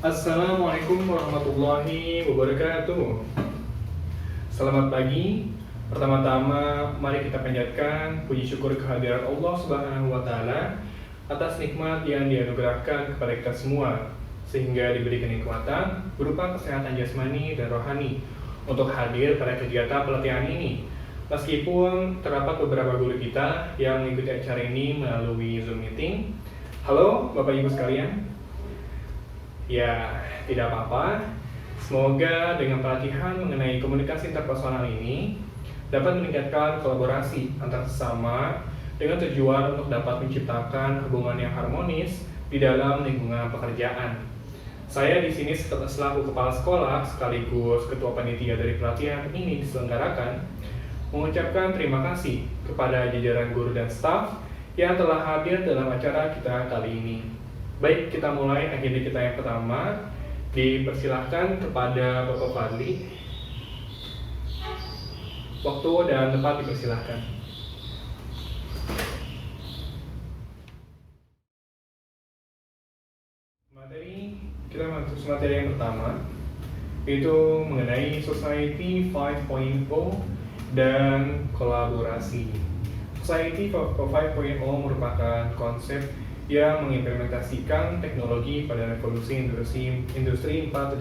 Assalamualaikum warahmatullahi wabarakatuh. Selamat pagi. Pertama-tama, mari kita panjatkan puji syukur kehadirat Allah Subhanahu wa Ta'ala atas nikmat yang dianugerahkan kepada kita semua, sehingga diberikan kekuatan berupa kesehatan jasmani dan rohani untuk hadir pada kegiatan pelatihan ini. Meskipun terdapat beberapa guru kita yang mengikuti acara ini melalui Zoom meeting. Halo Bapak Ibu sekalian. Ya, tidak apa-apa. Semoga dengan pelatihan mengenai komunikasi interpersonal ini dapat meningkatkan kolaborasi antar sesama dengan tujuan untuk dapat menciptakan hubungan yang harmonis di dalam lingkungan pekerjaan. Saya di sini selaku kepala sekolah sekaligus ketua panitia dari pelatihan ini diselenggarakan mengucapkan terima kasih kepada jajaran guru dan staf yang telah hadir dalam acara kita kali ini. Baik, kita mulai agenda kita yang pertama. Dipersilahkan kepada Bapak Fadli. Waktu dan tempat dipersilahkan. Kita masuk materi yang pertama, yaitu mengenai Society 5.0 dan kolaborasi. Society 5.0 merupakan konsep yang mengimplementasikan teknologi pada revolusi industri 4.0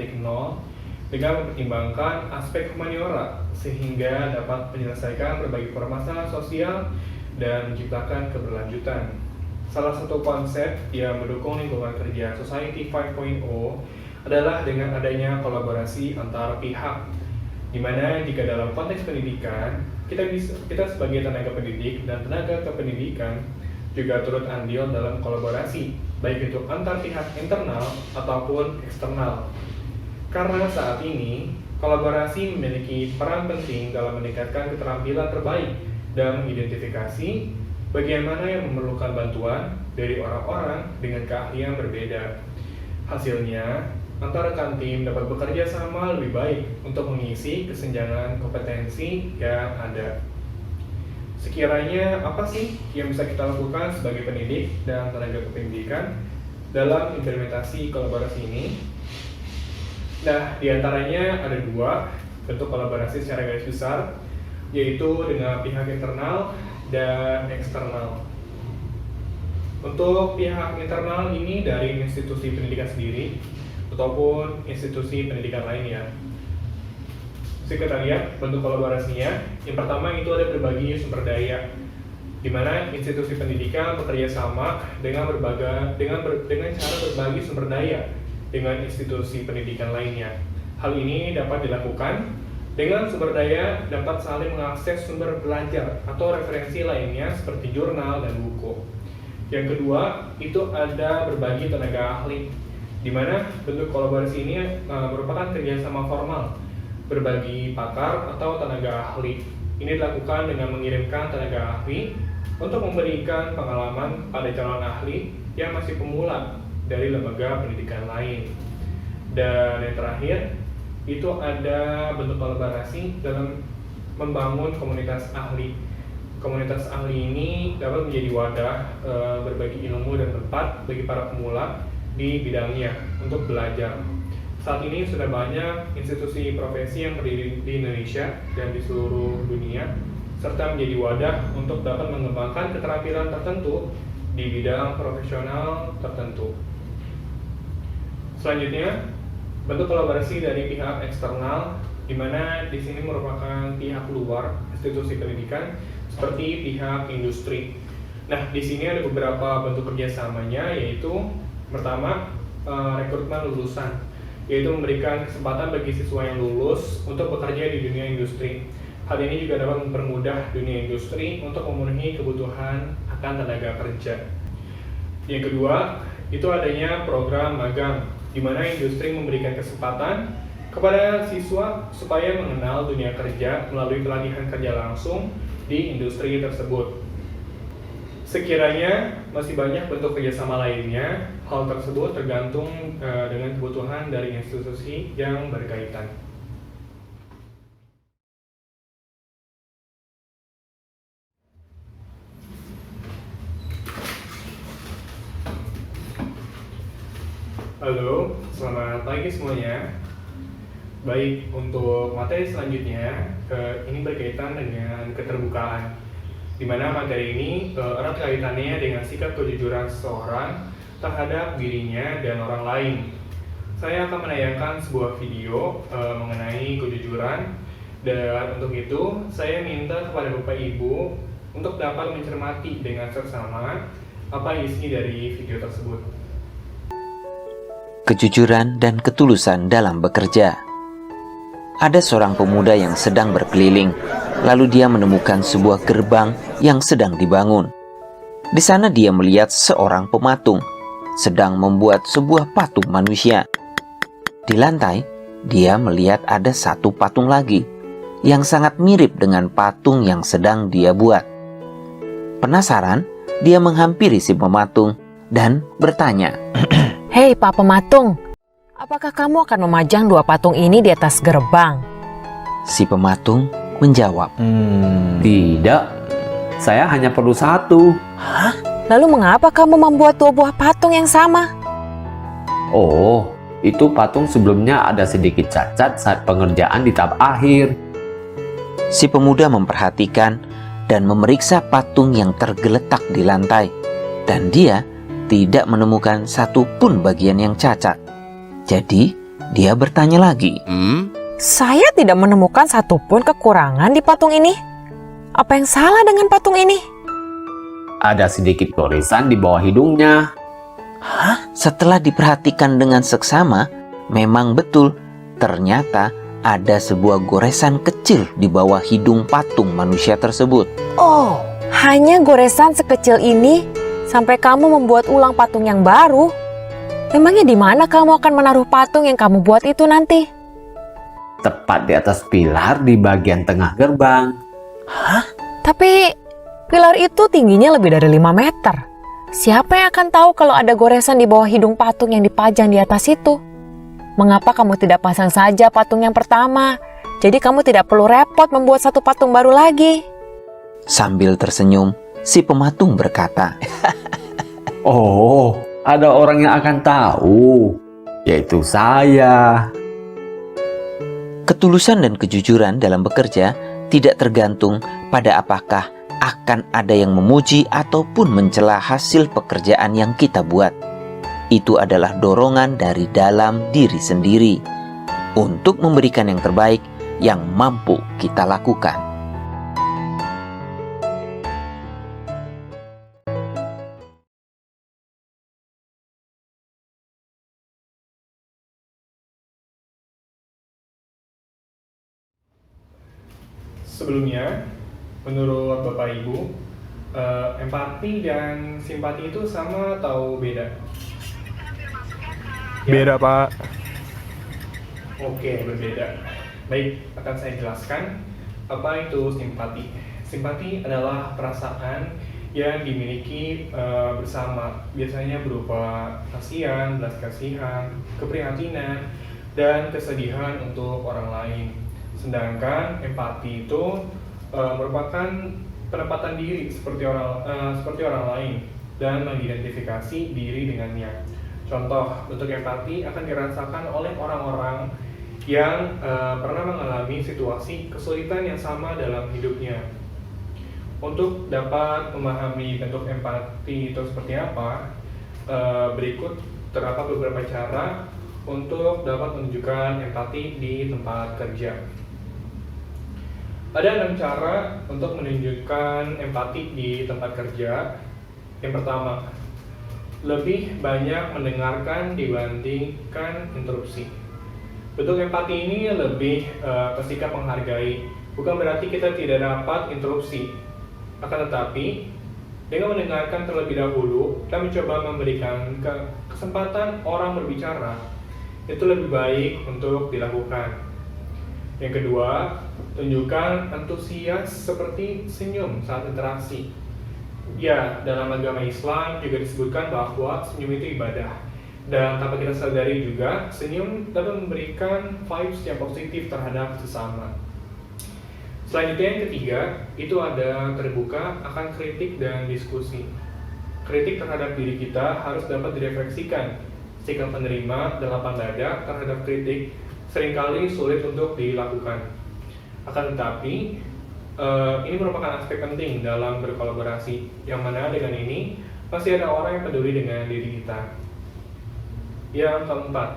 dengan mempertimbangkan aspek humaniora sehingga dapat menyelesaikan berbagai permasalahan sosial dan menciptakan keberlanjutan. Salah satu konsep yang mendukung lingkungan kerja Society 5.0 adalah dengan adanya kolaborasi antar pihak, di mana jika dalam konteks pendidikan kita sebagai tenaga pendidik dan tenaga kependidikan juga turut andil dalam kolaborasi, baik itu antar pihak internal ataupun eksternal. Karena saat ini, kolaborasi memiliki peran penting dalam meningkatkan keterampilan terbaik dan mengidentifikasi bagaimana yang memerlukan bantuan dari orang-orang dengan keahlian berbeda. Hasilnya, antar rekan tim dapat bekerja sama lebih baik untuk mengisi kesenjangan kompetensi yang ada. Sekiranya apa sih yang bisa kita lakukan sebagai pendidik dan tenaga kependidikan dalam implementasi kolaborasi ini? Nah, diantaranya ada dua bentuk kolaborasi secara garis besar, yaitu dengan pihak internal dan eksternal. Untuk pihak internal ini dari institusi pendidikan sendiri ataupun institusi pendidikan lainnya. Kita lihat bentuk kolaborasinya. Yang pertama itu ada berbagi sumber daya, di mana institusi pendidikan bekerja sama dengan cara berbagi sumber daya dengan institusi pendidikan lainnya. Hal ini dapat dilakukan dengan sumber daya dapat saling mengakses sumber belajar atau referensi lainnya seperti jurnal dan buku. Yang kedua itu ada berbagi tenaga ahli, di mana bentuk kolaborasi ini merupakan kerjasama formal berbagi pakar atau tenaga ahli. Ini dilakukan dengan mengirimkan tenaga ahli untuk memberikan pengalaman pada calon ahli yang masih pemula dari lembaga pendidikan lain. Dan yang terakhir, itu ada bentuk kolaborasi dalam membangun komunitas ahli. Komunitas ahli ini dapat menjadi wadah berbagi ilmu dan tempat bagi para pemula di bidangnya untuk belajar. Saat ini sudah banyak institusi profesi yang berdiri di Indonesia dan di seluruh dunia, serta menjadi wadah untuk dapat mengembangkan keterampilan tertentu di bidang profesional tertentu. Selanjutnya, bentuk kolaborasi dari pihak eksternal, di mana di sini merupakan pihak luar institusi pendidikan seperti pihak industri. Nah, di sini ada beberapa bentuk kerjasamanya, yaitu pertama rekrutmen lulusan, yaitu memberikan kesempatan bagi siswa yang lulus untuk bekerja di dunia industri. Hal ini juga dapat mempermudah dunia industri untuk memenuhi kebutuhan akan tenaga kerja. Yang kedua, itu adanya program magang, di mana industri memberikan kesempatan kepada siswa supaya mengenal dunia kerja melalui pelatihan kerja langsung di industri tersebut. Sekiranya masih banyak bentuk kerjasama lainnya, hal tersebut tergantung dengan kebutuhan dari institusi yang berkaitan. Halo, selamat pagi semuanya. Baik, untuk materi selanjutnya, ini berkaitan dengan keterbukaan, di mana materi ini erat kaitannya dengan sikap kejujuran seseorang terhadap dirinya dan orang lain. Saya akan menayangkan sebuah video mengenai kejujuran, dan untuk itu saya minta kepada Bapak Ibu untuk dapat mencermati dengan seksama apa isi dari video tersebut. Kejujuran dan ketulusan dalam bekerja. Ada seorang pemuda yang sedang berkeliling, lalu dia menemukan sebuah gerbang yang sedang dibangun. Di sana dia melihat seorang pematung sedang membuat sebuah patung manusia. Di lantai, dia melihat ada satu patung lagi yang sangat mirip dengan patung yang sedang dia buat. Penasaran, dia menghampiri si pematung dan bertanya, Hei Pak Pematung, apakah kamu akan memajang dua patung ini di atas gerbang? Si pematung menjawab, Tidak, saya hanya perlu satu. Lalu mengapa kamu membuat dua buah patung yang sama? Oh, itu patung sebelumnya ada sedikit cacat saat pengerjaan di tahap akhir. Si pemuda memperhatikan dan memeriksa patung yang tergeletak di lantai, dan dia tidak menemukan satu pun bagian yang cacat. Jadi, dia bertanya lagi, Saya tidak menemukan satupun kekurangan di patung ini. Apa yang salah dengan patung ini? Ada sedikit goresan di bawah hidungnya. Setelah diperhatikan dengan seksama, memang betul, ternyata ada sebuah goresan kecil di bawah hidung patung manusia tersebut. Oh, hanya goresan sekecil ini sampai kamu membuat ulang patung yang baru. Memangnya di mana kamu akan menaruh patung yang kamu buat itu nanti? Tepat di atas pilar di bagian tengah gerbang. Tapi pilar itu tingginya lebih dari 5 meter. Siapa yang akan tahu kalau ada goresan di bawah hidung patung yang dipajang di atas itu? Mengapa kamu tidak pasang saja patung yang pertama? Jadi kamu tidak perlu repot membuat satu patung baru lagi. Sambil tersenyum, si pematung berkata, Oh, ada orang yang akan tahu, yaitu saya. ketulusan dan kejujuran dalam bekerja tidak tergantung pada apakah akan ada yang memuji ataupun mencela hasil pekerjaan yang kita buat. Itu adalah dorongan dari dalam diri sendiri untuk memberikan yang terbaik yang mampu kita lakukan. Sebelumnya, menurut Bapak Ibu, empati dan simpati itu sama atau beda? Beda, Pak. Oke, berbeda. Baik, akan saya jelaskan apa itu simpati. Simpati adalah perasaan yang dimiliki bersama, biasanya berupa kasihan, belas kasihan, keprihatinan, dan kesedihan untuk orang lain. Sedangkan empati itu merupakan penempatan diri seperti orang lain dan mengidentifikasi diri dengannya. Contoh, bentuk empati akan dirasakan oleh orang-orang yang pernah mengalami situasi kesulitan yang sama dalam hidupnya. Untuk dapat memahami bentuk empati itu seperti apa, berikut terdapat beberapa cara untuk dapat menunjukkan empati di tempat kerja. Ada 6 cara untuk menunjukkan empati di tempat kerja. Yang pertama, lebih banyak mendengarkan dibandingkan interupsi. Bentuk empati ini lebih ke sikap menghargai. Bukan berarti kita tidak dapat interupsi. Akan tetapi, dengan mendengarkan terlebih dahulu, kita mencoba memberikan kesempatan orang berbicara. Itu lebih baik untuk dilakukan. Yang kedua, tunjukkan antusias seperti senyum saat interaksi. Ya, dalam agama Islam juga disebutkan bahwa senyum itu ibadah. Dan tanpa kita sadari juga, senyum dapat memberikan vibes yang positif terhadap sesama. Selanjutnya yang ketiga, itu ada terbuka akan kritik dan diskusi. Kritik terhadap diri kita harus dapat direfleksikan, sikap penerima dan lapang dada terhadap kritik seringkali sulit untuk dilakukan. Akan tetapi, ini merupakan aspek penting dalam berkolaborasi, yang mana dengan ini pasti ada orang yang peduli dengan diri kita. Yang keempat,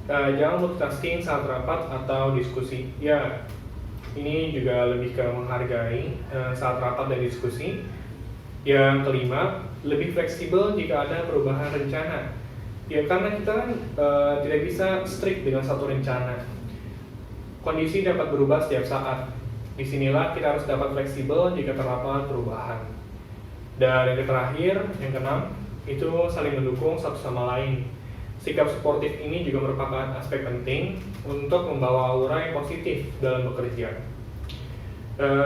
jangan multitasking saat rapat atau diskusi. Ya, ini juga lebih ke menghargai saat rapat dan diskusi. Yang kelima, lebih fleksibel jika ada perubahan rencana. Ya, karena kita kan tidak bisa strict dengan satu rencana. Kondisi dapat berubah setiap saat. Disinilah kita harus dapat fleksibel jika terdapat perubahan. Dan yang terakhir, yang keenam, itu saling mendukung satu sama lain. Sikap suportif ini juga merupakan aspek penting untuk membawa aura yang positif dalam bekerja.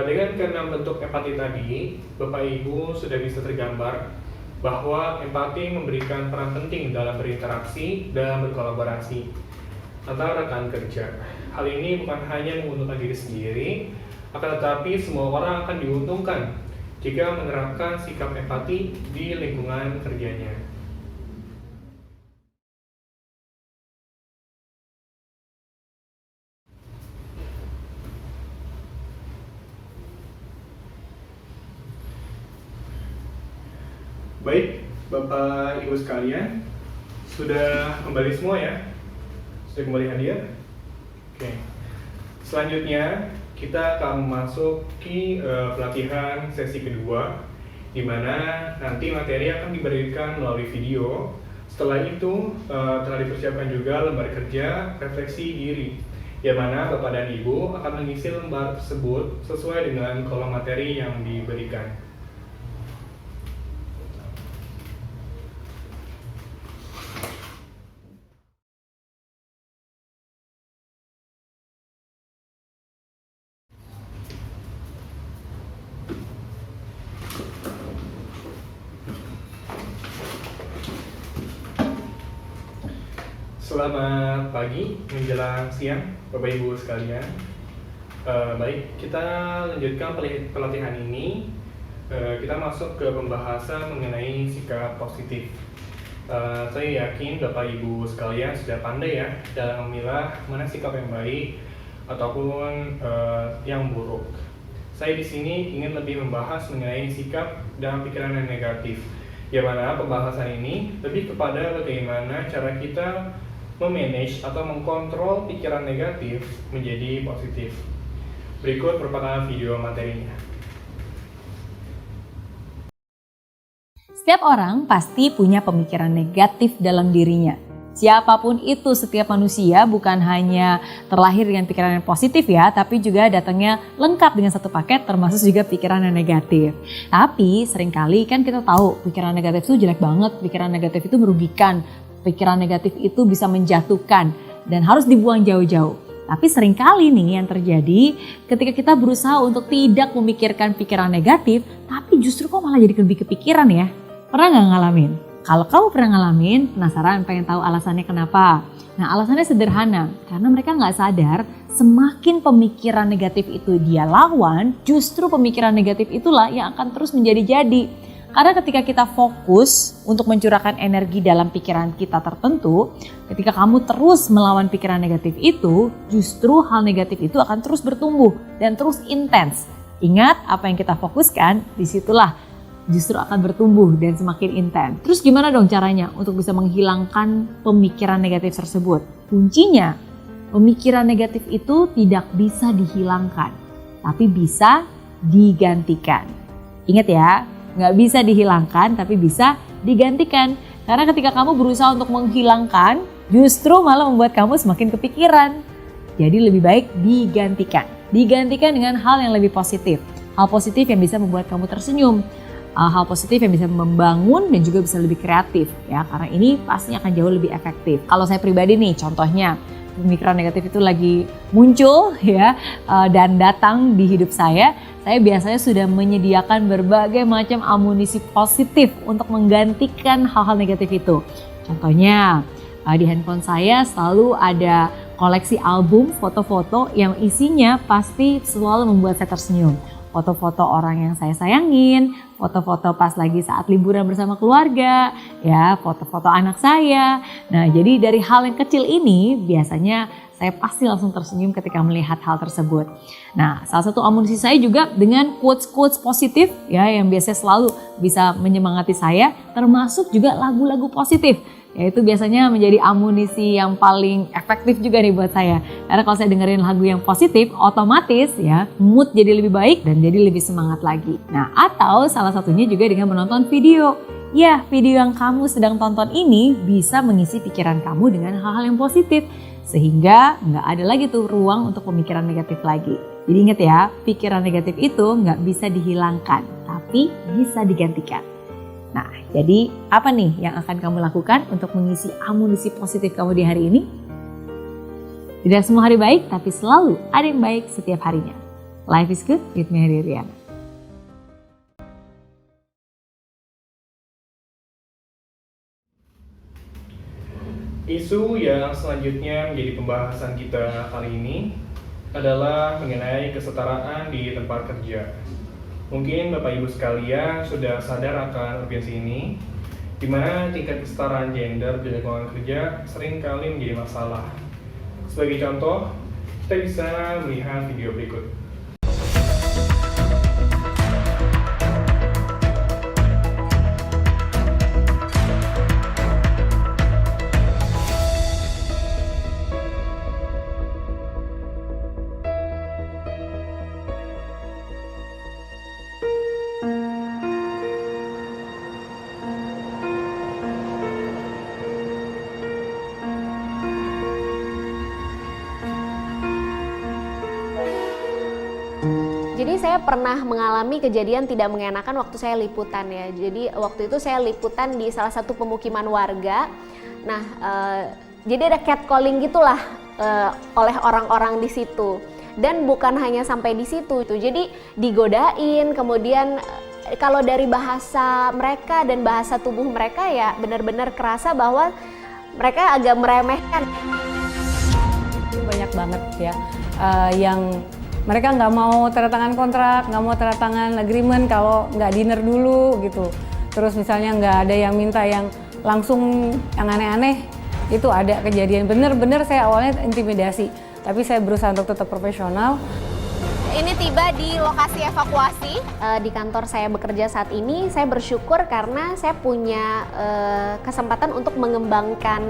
Dengan keenam bentuk empati tadi, Bapak Ibu sudah bisa tergambar bahwa empati memberikan peran penting dalam berinteraksi dan berkolaborasi antara rekan kerja. Hal ini bukan hanya menguntungkan diri sendiri, akan tetapi semua orang akan diuntungkan jika menerapkan sikap empati di lingkungan kerjanya. Baik, Bapak Ibu sekalian, sudah kembali semua ya? Sudah kembali hadir? Oke. Selanjutnya, kita akan memasuki pelatihan sesi kedua, di mana nanti materi akan diberikan melalui video. Setelah itu, telah dipersiapkan juga lembar kerja refleksi diri, yang mana Bapak dan Ibu akan mengisi lembar tersebut sesuai dengan kolom materi yang diberikan. Selamat pagi menjelang siang, Bapak Ibu sekalian. Baik, kita lanjutkan pelatihan ini. Kita masuk ke pembahasan mengenai sikap positif. Saya yakin Bapak Ibu sekalian sudah pandai ya dalam memilah mana sikap yang baik ataupun yang buruk. Saya di sini ingin lebih membahas mengenai sikap dan pikiran yang negatif. Yang mana pembahasan ini lebih kepada bagaimana cara kita memanage atau mengkontrol pikiran negatif menjadi positif. Berikut merupakan video materinya. Setiap orang pasti punya pemikiran negatif dalam dirinya. Siapapun itu, setiap manusia bukan hanya terlahir dengan pikiran yang positif ya, tapi juga datangnya lengkap dengan satu paket termasuk juga pikiran yang negatif. Tapi seringkali kan kita tahu pikiran negatif itu jelek banget, pikiran negatif itu merugikan. Pikiran negatif itu bisa menjatuhkan dan harus dibuang jauh-jauh. Tapi seringkali nih yang terjadi ketika kita berusaha untuk tidak memikirkan pikiran negatif, tapi justru kok malah jadi lebih kepikiran ya. Pernah nggak ngalamin? Kalau kamu pernah ngalamin, penasaran pengen tahu alasannya kenapa? Nah, alasannya sederhana, karena mereka nggak sadar semakin pemikiran negatif itu dia lawan, justru pemikiran negatif itulah yang akan terus menjadi-jadi. Karena ketika kita fokus untuk mencurahkan energi dalam pikiran kita tertentu, ketika kamu terus melawan pikiran negatif itu, justru hal negatif itu akan terus bertumbuh dan terus intens. Ingat, apa yang kita fokuskan, disitulah justru akan bertumbuh dan semakin intens. Terus gimana dong caranya untuk bisa menghilangkan pemikiran negatif tersebut? Kuncinya, pemikiran negatif itu tidak bisa dihilangkan, tapi bisa digantikan. Ingat ya, nggak bisa dihilangkan tapi bisa digantikan. Karena ketika kamu berusaha untuk menghilangkan, justru malah membuat kamu semakin kepikiran. Jadi lebih baik digantikan. Digantikan dengan hal yang lebih positif. Hal positif yang bisa membuat kamu tersenyum. Hal positif yang bisa membangun dan juga bisa lebih kreatif. Ya, karena ini pastinya akan jauh lebih efektif. Kalau saya pribadi nih, contohnya pemikiran negatif itu lagi muncul ya dan datang di hidup saya biasanya sudah menyediakan berbagai macam amunisi positif untuk menggantikan hal-hal negatif itu. Contohnya di handphone saya selalu ada koleksi album foto-foto yang isinya pasti selalu membuat saya tersenyum. foto-foto orang yang saya sayangin, foto-foto pas lagi saat liburan bersama keluarga, ya, foto-foto anak saya. Nah, jadi dari hal yang kecil ini biasanya saya pasti langsung tersenyum ketika melihat hal tersebut. Nah, salah satu amunisi saya juga dengan quotes-quotes positif ya yang biasanya selalu bisa menyemangati saya, termasuk juga lagu-lagu positif. Ya, itu biasanya menjadi amunisi yang paling efektif juga nih buat saya. Karena kalau saya dengerin lagu yang positif, otomatis ya mood jadi lebih baik dan jadi lebih semangat lagi. Nah, atau salah satunya juga dengan menonton video. Ya, video yang kamu sedang tonton ini bisa mengisi pikiran kamu dengan hal-hal yang positif. Sehingga nggak ada lagi tuh ruang untuk pemikiran negatif lagi. Jadi ingat ya, pikiran negatif itu nggak bisa dihilangkan, tapi bisa digantikan. Nah, jadi apa nih yang akan kamu lakukan untuk mengisi amunisi positif kamu di hari ini? Tidak semua hari baik, tapi selalu ada yang baik setiap harinya. Life is good with me, Riana. Isu yang selanjutnya menjadi pembahasan kita kali ini adalah mengenai kesetaraan di tempat kerja. Mungkin Bapak Ibu sekalian sudah sadar akan urgensi ini, di mana tingkat kesetaraan gender di lingkungan kerja seringkali menjadi masalah. Sebagai contoh, kita bisa melihat video berikut. Jadi saya pernah mengalami kejadian tidak mengenakan waktu saya liputan ya. Jadi waktu itu saya liputan di salah satu pemukiman warga. Nah, jadi ada catcalling gitulah oleh orang-orang di situ. Dan bukan hanya sampai di situ, jadi digodain. Kemudian kalau dari bahasa mereka dan bahasa tubuh mereka ya benar-benar kerasa bahwa mereka agak meremehkan. Banyak banget ya yang mereka nggak mau tanda tangan kontrak, nggak mau tanda tangan agreement kalau nggak dinner dulu gitu. Terus misalnya nggak ada yang minta yang langsung yang aneh-aneh, itu ada kejadian. Bener-bener saya awalnya intimidasi, tapi saya berusaha untuk tetap profesional. Ini tiba di lokasi evakuasi di kantor saya bekerja saat ini. Saya bersyukur karena saya punya kesempatan untuk mengembangkan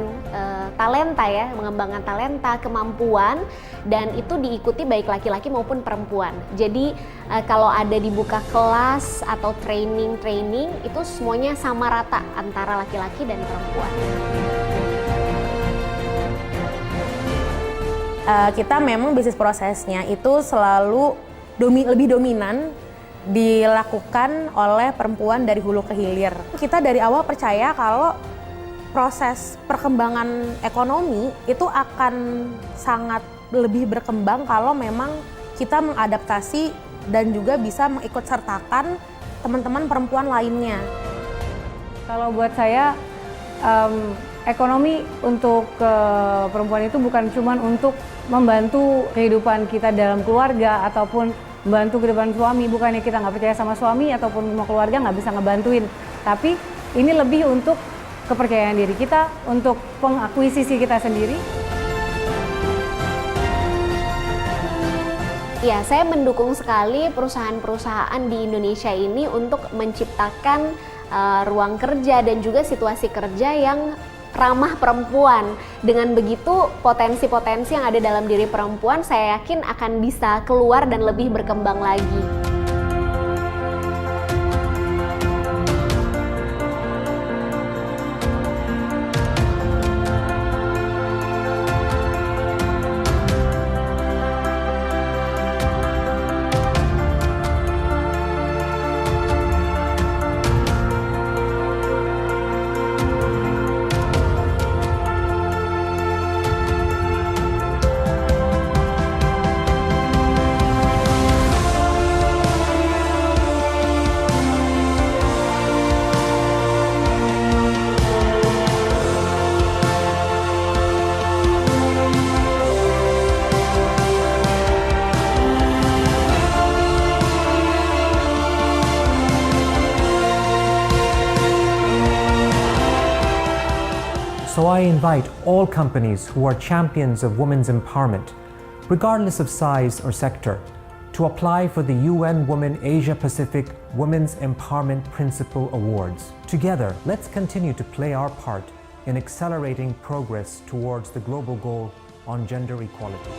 talenta ya, mengembangkan talenta, kemampuan, dan itu diikuti baik laki-laki maupun perempuan. Jadi kalau ada dibuka kelas atau training itu semuanya sama rata antara laki-laki dan perempuan. Kita memang bisnis prosesnya itu selalu lebih dominan dilakukan oleh perempuan dari hulu ke hilir. Kita dari awal percaya kalau proses perkembangan ekonomi itu akan sangat lebih berkembang kalau memang kita mengadaptasi dan juga bisa mengikut sertakan teman-teman perempuan lainnya. Kalau buat saya, ekonomi untuk perempuan itu bukan cuma untuk membantu kehidupan kita dalam keluarga ataupun membantu kehidupan suami. Bukannya kita nggak percaya sama suami ataupun mau keluarga nggak bisa ngebantuin. Tapi ini lebih untuk kepercayaan diri kita, untuk pengakuisisi kita sendiri. Ya, saya mendukung sekali perusahaan-perusahaan di Indonesia ini untuk menciptakan ruang kerja dan juga situasi kerja yang ramah perempuan. Dengan begitu potensi-potensi yang ada dalam diri perempuan saya yakin akan bisa keluar dan lebih berkembang lagi. I invite all companies who are champions of women's empowerment, regardless of size or sector, to apply for the UN Women Asia Pacific Women's Empowerment Principal Awards. Together, let's continue to play our part in accelerating progress towards the global goal on gender equality.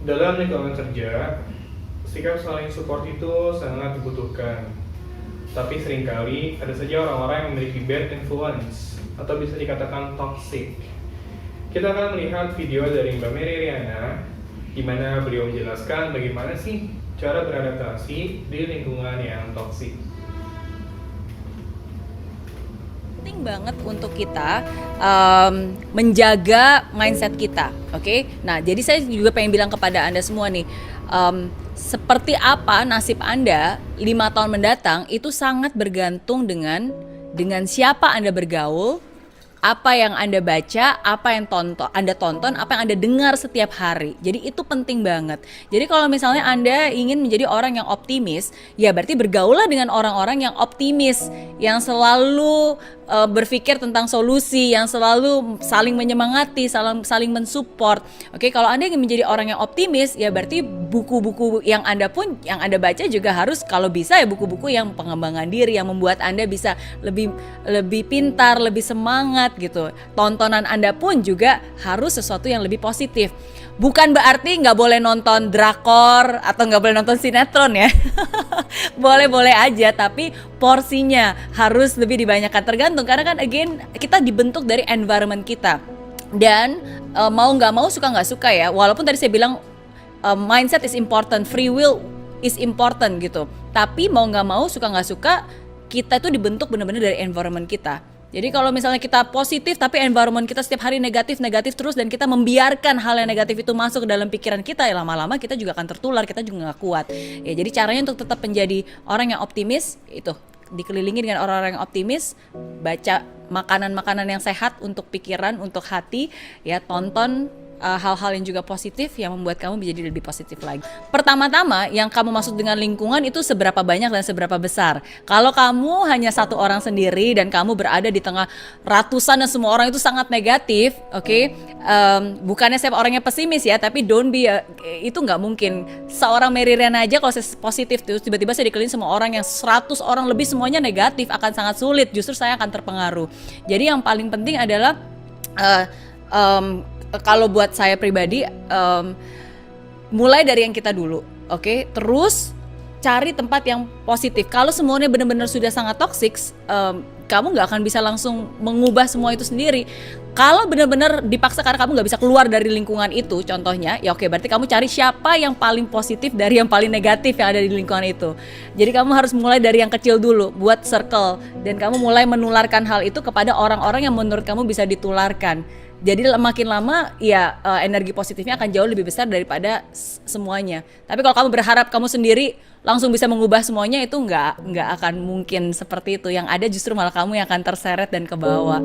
Dalam lingkungan kerja, sikap saling support itu sangat dibutuhkan. Tapi seringkali ada saja orang-orang yang memiliki bad influence atau bisa dikatakan toxic. Kita akan melihat video dari Mbak Mary Riana di mana beliau menjelaskan bagaimana sih cara beradaptasi di lingkungan yang toxic. Penting banget untuk kita menjaga mindset kita, oke? Nah, jadi saya juga pengen bilang kepada Anda semua nih, seperti apa nasib Anda 5 tahun mendatang itu sangat bergantung dengan siapa Anda bergaul, apa yang Anda baca, apa yang Anda tonton, apa yang Anda dengar setiap hari. Jadi itu penting banget. Jadi kalau misalnya Anda ingin menjadi orang yang optimis, ya berarti bergaullah dengan orang-orang yang optimis, yang selalu berpikir tentang solusi, yang selalu saling menyemangati, saling mensupport. Oke, kalau Anda ingin menjadi orang yang optimis, ya berarti buku-buku yang Anda baca juga harus, kalau bisa ya buku-buku yang pengembangan diri, yang membuat Anda bisa lebih pintar, lebih semangat gitu. Tontonan Anda pun juga harus sesuatu yang lebih positif. Bukan berarti nggak boleh nonton drakor atau nggak boleh nonton sinetron ya. Boleh-boleh aja, tapi porsinya harus lebih dibanyakan, tergantung karena kan again kita dibentuk dari environment kita. Dan mau nggak mau, suka nggak suka ya, walaupun tadi saya bilang mindset is important, free will is important gitu, tapi mau nggak mau, suka nggak suka, kita tuh dibentuk benar-benar dari environment kita. Jadi kalau misalnya kita positif tapi environment kita setiap hari negatif terus, dan kita membiarkan hal yang negatif itu masuk ke dalam pikiran kita, ya lama-lama kita juga akan tertular, kita juga gak kuat. Ya jadi caranya untuk tetap menjadi orang yang optimis itu dikelilingi dengan orang-orang yang optimis, baca makanan-makanan yang sehat untuk pikiran, untuk hati, ya tonton hal-hal yang juga positif yang membuat kamu menjadi lebih positif lagi. Pertama-tama yang kamu maksud dengan lingkungan itu seberapa banyak dan seberapa besar. Kalau kamu hanya satu orang sendiri dan kamu berada di tengah ratusan dan semua orang itu sangat negatif, oke? Bukannya saya orangnya pesimis ya, tapi don't be itu nggak mungkin. Seorang Mary Riana aja kalau saya positif terus tiba-tiba saya dikelilingi sama orang yang 100 orang lebih semuanya negatif, akan sangat sulit. Justru saya akan terpengaruh. Jadi yang paling penting adalah kalau buat saya pribadi, mulai dari yang kita dulu, oke? Terus cari tempat yang positif. Kalau semuanya benar-benar sudah sangat toksik, kamu nggak akan bisa langsung mengubah semua itu sendiri. Kalau benar-benar dipaksa karena kamu nggak bisa keluar dari lingkungan itu, contohnya, ya oke, berarti kamu cari siapa yang paling positif dari yang paling negatif yang ada di lingkungan itu. Jadi kamu harus mulai dari yang kecil dulu, buat circle, dan kamu mulai menularkan hal itu kepada orang-orang yang menurut kamu bisa ditularkan. Jadi makin lama ya energi positifnya akan jauh lebih besar daripada semuanya. Tapi kalau kamu berharap kamu sendiri langsung bisa mengubah semuanya, itu nggak akan mungkin seperti itu. Yang ada justru malah kamu yang akan terseret dan ke bawah.